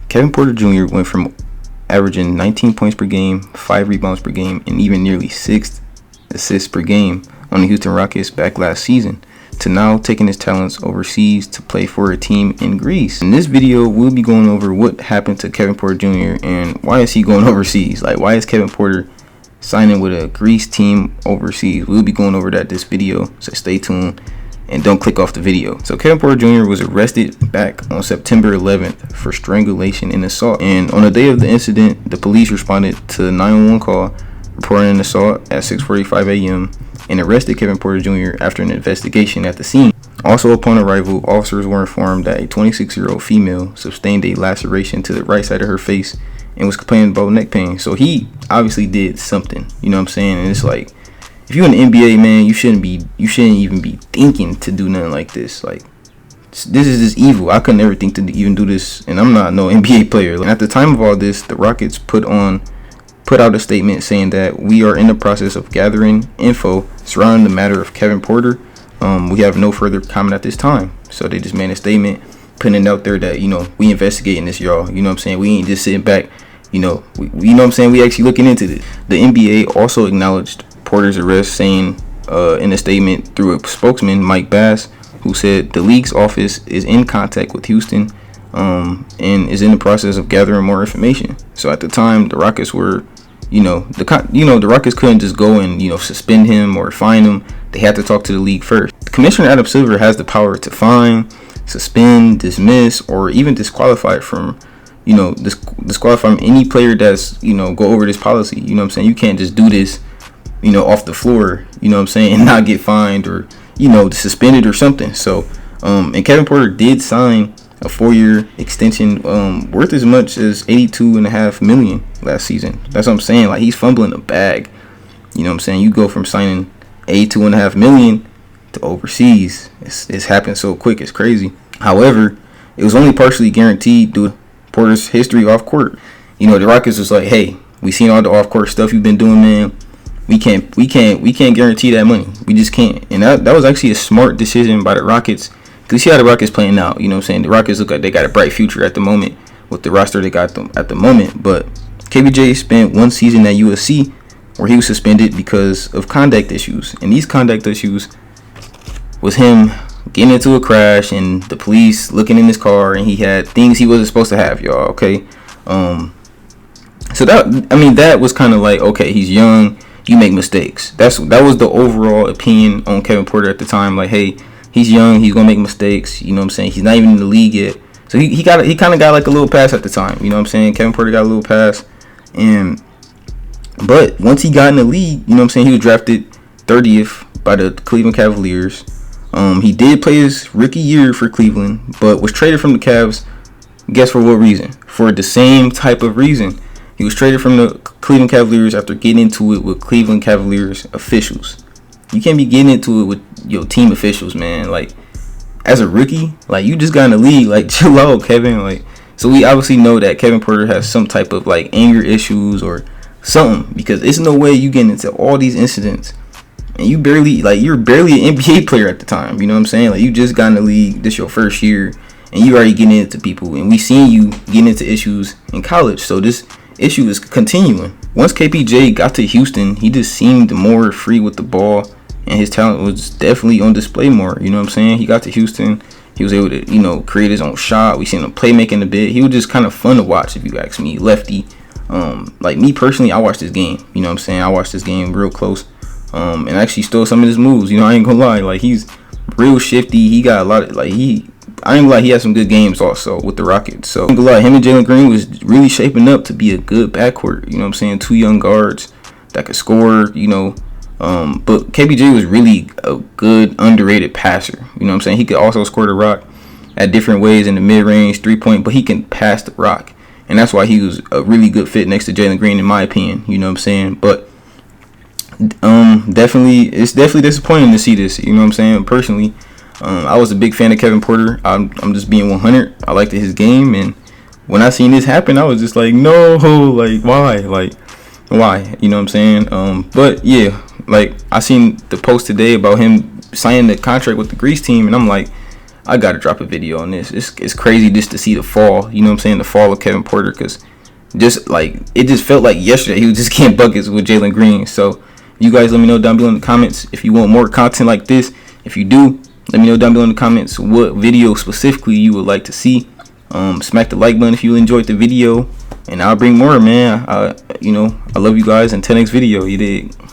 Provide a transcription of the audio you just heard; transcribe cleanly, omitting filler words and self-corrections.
Kevin Porter Jr. went from averaging 19 points per game, 5 rebounds per game, and even nearly 6 assists per game on the Houston Rockets back last season, to now taking his talents overseas to play for a team in Greece. In this video, we'll be going over what happened to Kevin Porter Jr. and why is he going overseas? Like, why is Kevin Porter signing with a Greece team overseas? We'll be going over that this video, so stay tuned and don't click off the video. So Kevin Porter Jr. was arrested back on September 11th for strangulation and assault. And on the day of the incident, the police responded to a 911 call reporting an assault at 6:45 a.m. and arrested Kevin Porter Jr. after an investigation at the scene. Also, upon arrival, officers were informed that a 26-year-old female sustained a laceration to the right side of her face and was complaining about neck pain. So he obviously did something, you know what I'm saying? And it's like, if you're in the NBA, man, you shouldn't even be thinking to do nothing like this. Like, this is just evil. I couldn't ever think to even do this, and I'm not no NBA player. And at the time of all this, the Rockets put out a statement saying that we are in the process of gathering info surrounding the matter of Kevin Porter. We have no further comment at this time. So they just made a statement putting it out there that, you know, we investigating this, y'all. You know what I'm saying? We ain't just sitting back. You know, we you know what I'm saying? We actually looking into this. The NBA also acknowledged Porter's arrest, saying in a statement through a spokesman, Mike Bass, who said the league's office is in contact with Houston and is in the process of gathering more information. So at the time, the Rockets were, the Rockets couldn't just go and, suspend him or fine him. They had to talk to the league first. Commissioner Adam Silver has the power to fine, suspend, dismiss, or even disqualify from, disqualify from any player that's, go over this policy. You know what I'm saying? You can't just do this, off the floor, and not get fined or, suspended or something. So, and Kevin Porter did sign a 4-year extension worth as much as $82.5 million last season. That's what I'm saying. Like, he's fumbling the bag. You know what I'm saying? You go from signing $82.5 million to overseas. It's happened so quick. It's crazy. However, it was only partially guaranteed due to Porter's history off court. The Rockets was like, hey, we seen all the off court stuff you've been doing, man. We can't guarantee that money. We just can't. And that was actually a smart decision by the Rockets. Because you see how the Rockets playing now. You know what I'm saying? The Rockets look like they got a bright future at the moment with the roster they got them at the moment. But KPJ spent one season at USC where he was suspended because of conduct issues. And these conduct issues was him getting into a crash and the police looking in his car and he had things he wasn't supposed to have, y'all, okay? So that was kind of like, okay, he's young. You make mistakes. That was the overall opinion on Kevin Porter at the time. Like, hey, he's young. He's gonna make mistakes. You know what I'm saying? He's not even in the league yet. So he kind of got like a little pass at the time. You know what I'm saying? Kevin Porter got a little pass. But once he got in the league, you know what I'm saying, he was drafted 30th by the Cleveland Cavaliers. He did play his rookie year for Cleveland, but was traded from the Cavs. Guess for what reason? For the same type of reason. He was traded from the Cleveland Cavaliers after getting into it with Cleveland Cavaliers officials. You can't be getting into it with your team officials, man. Like, as a rookie, like, you just got in the league. Like, chill out, Kevin. Like, so we obviously know that Kevin Porter has some type of, like, anger issues or something. Because there's no way you get into all these incidents. And you're barely an NBA player at the time. You know what I'm saying? Like, you just got in the league. This your first year. And you already getting into people. And we seen you getting into issues in college. So this issue is continuing. Once KPJ got to Houston, he just seemed more free with the ball, and his talent was definitely on display more. You know what I'm saying? He got to Houston, he was able to, create his own shot. We seen him playmaking a bit. He was just kind of fun to watch, if you ask me. Lefty. Like me personally, I watched this game. You know what I'm saying? I watched this game real close. And actually stole some of his moves. I ain't gonna lie. Like, he's real shifty. He got a lot of, like, I ain't gonna lie, he had some good games also with the Rockets. So, I ain't gonna lie, him and Jalen Green was really shaping up to be a good backcourt. You know what I'm saying? Two young guards that could score, But KPJ was really a good, underrated passer. You know what I'm saying? He could also score the rock at different ways in the mid-range, three-point, but he can pass the rock. And that's why he was a really good fit next to Jalen Green, in my opinion. You know what I'm saying? But it's definitely disappointing to see this. You know what I'm saying? Personally, I was a big fan of Kevin Porter. I'm just being 100. I liked his game, and when I seen this happen, I was just like, no, like, why? Like, why? You know what I'm saying? But yeah, like, I seen the post today about him signing the contract with the Greece team, and I'm like, I gotta drop a video on this. It's crazy just to see the fall. You know what I'm saying? The fall of Kevin Porter, because just like it just felt like yesterday he was just getting buckets with Jalen Green. So you guys let me know down below in the comments if you want more content like this. If you do, let me know down below in the comments what video specifically you would like to see. Smack the like button if you enjoyed the video, and I'll bring more, man. You know, I love you guys. Until next video, you dig?